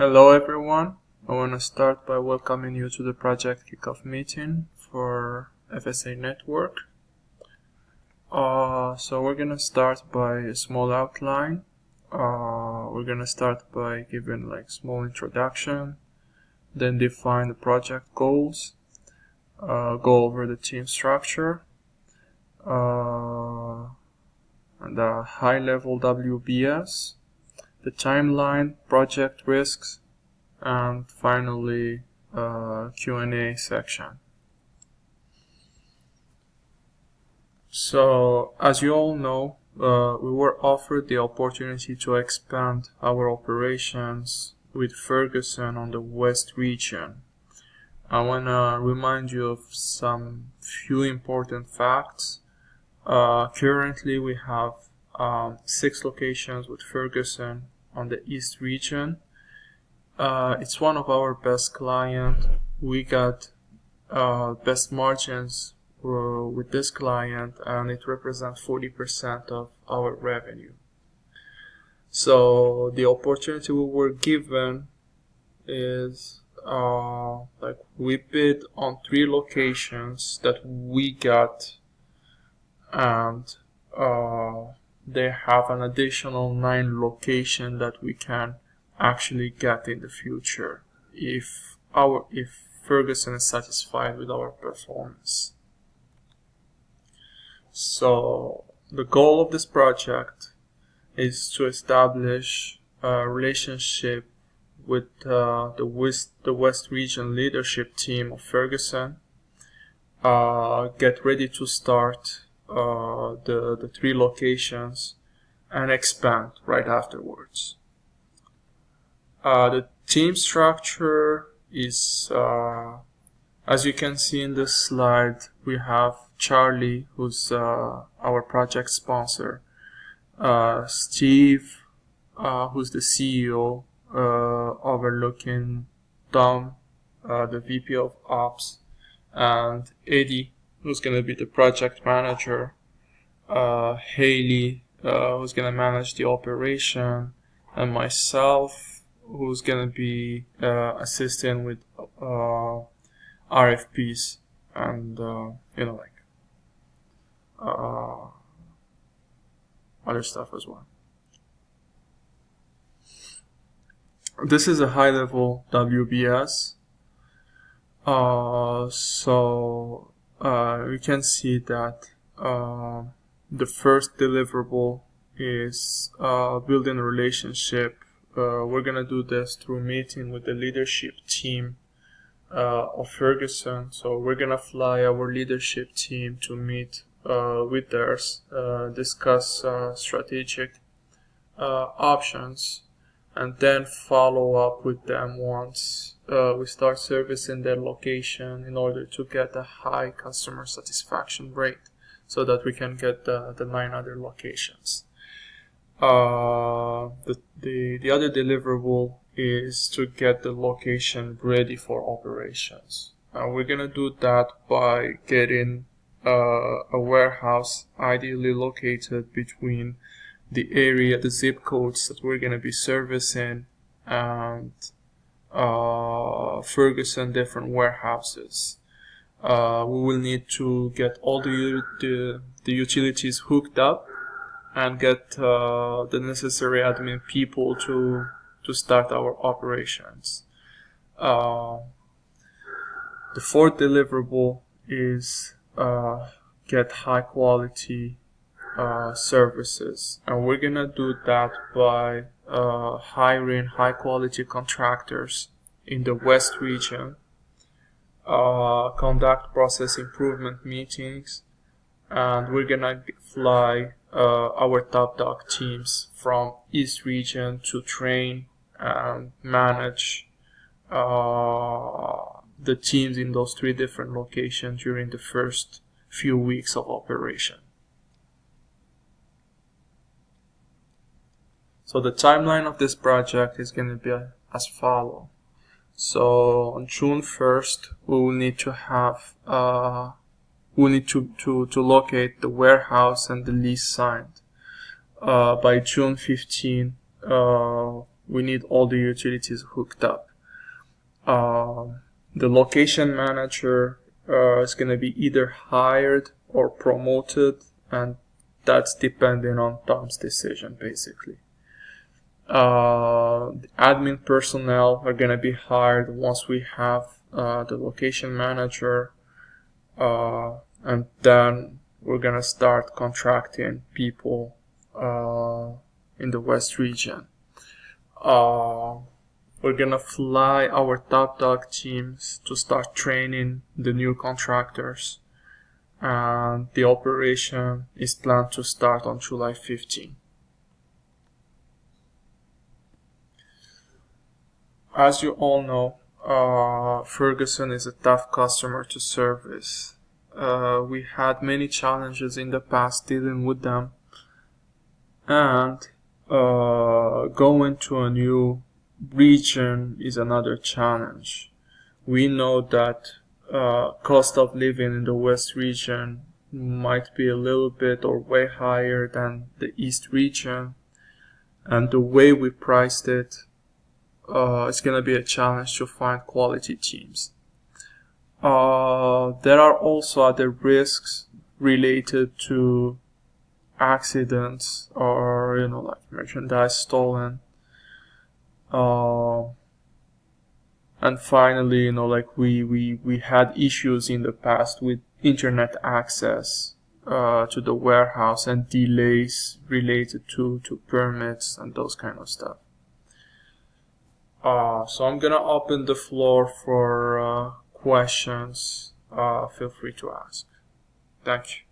Hello everyone, I want to start by welcoming you to the project kickoff meeting for FSA Network. So we're going to start by a small outline. We're going to start by giving like small introduction, then define the project goals, go over the team structure, and the high-level WBS, the timeline, project risks, and finally Q&A section. So as you all know, we were offered the opportunity to expand our operations with Ferguson on the West region. I want to remind you of some few important facts. Currently we have 6 locations with Ferguson on the East region. It's one of our best clients. We got best margins with this client, and it represents 40% of our revenue. So the opportunity we were given is like we bid on 3 locations that we got, and they have an additional 9 locations that we can actually get in the future if Ferguson is satisfied with our performance. So the goal of this project is to establish a relationship with the West Region leadership team of Ferguson, get ready to start the 3 locations and expand right afterwards. The team structure is, as you can see in this slide, we have Charlie, who's our project sponsor, Steve, who's the CEO, overlooking Tom, the VP of Ops, and Eddie, who's going to be the project manager, Haley, who's going to manage the operation, and myself, who's going to be assisting with RFPs and other stuff as well. This is a high-level WBS. So you can see that the first deliverable is building a relationship. We're gonna do this through meeting with the leadership team of Ferguson. So we're gonna fly our leadership team to meet with theirs, discuss strategic options, and then follow up with them once we start servicing their location in order to get a high customer satisfaction rate so that we can get the 9 other locations. The other deliverable is to get the location ready for operations. We're gonna do that by getting a warehouse ideally located between the area, the zip codes that we're gonna be servicing, and Ferguson different warehouses. We will need to get all the utilities hooked up and get the necessary admin people to start our operations. The 4th deliverable is get high quality services, and we're gonna do that by hiring high quality contractors in the West region, conduct process improvement meetings, and we're gonna fly our top dog teams from East region to train and manage the teams in those 3 different locations during the first few weeks of operation. So the timeline of this project is going to be as follows. So on June 1st, we will need to have we need to locate the warehouse and the lease signed. By June 15, we need all the utilities hooked up. The location manager is going to be either hired or promoted, and that's depending on Tom's decision, basically. The admin personnel are going to be hired once we have the location manager, and then we're going to start contracting people in the West region. We're going to fly our top dog teams to start training the new contractors, and the operation is planned to start on July 15. As you all know, Ferguson is a tough customer to service. We had many challenges in the past dealing with them, and going to a new region is another challenge. We know that cost of living in the West region might be a little bit or way higher than the East region, and the way we priced it, it's going to be a challenge to find quality teams. There are also other risks related to accidents or, like merchandise stolen. And finally, we had issues in the past with internet access to the warehouse and delays related to permits and those kind of stuff. So I'm gonna open the floor for questions. Feel free to ask. Thank you.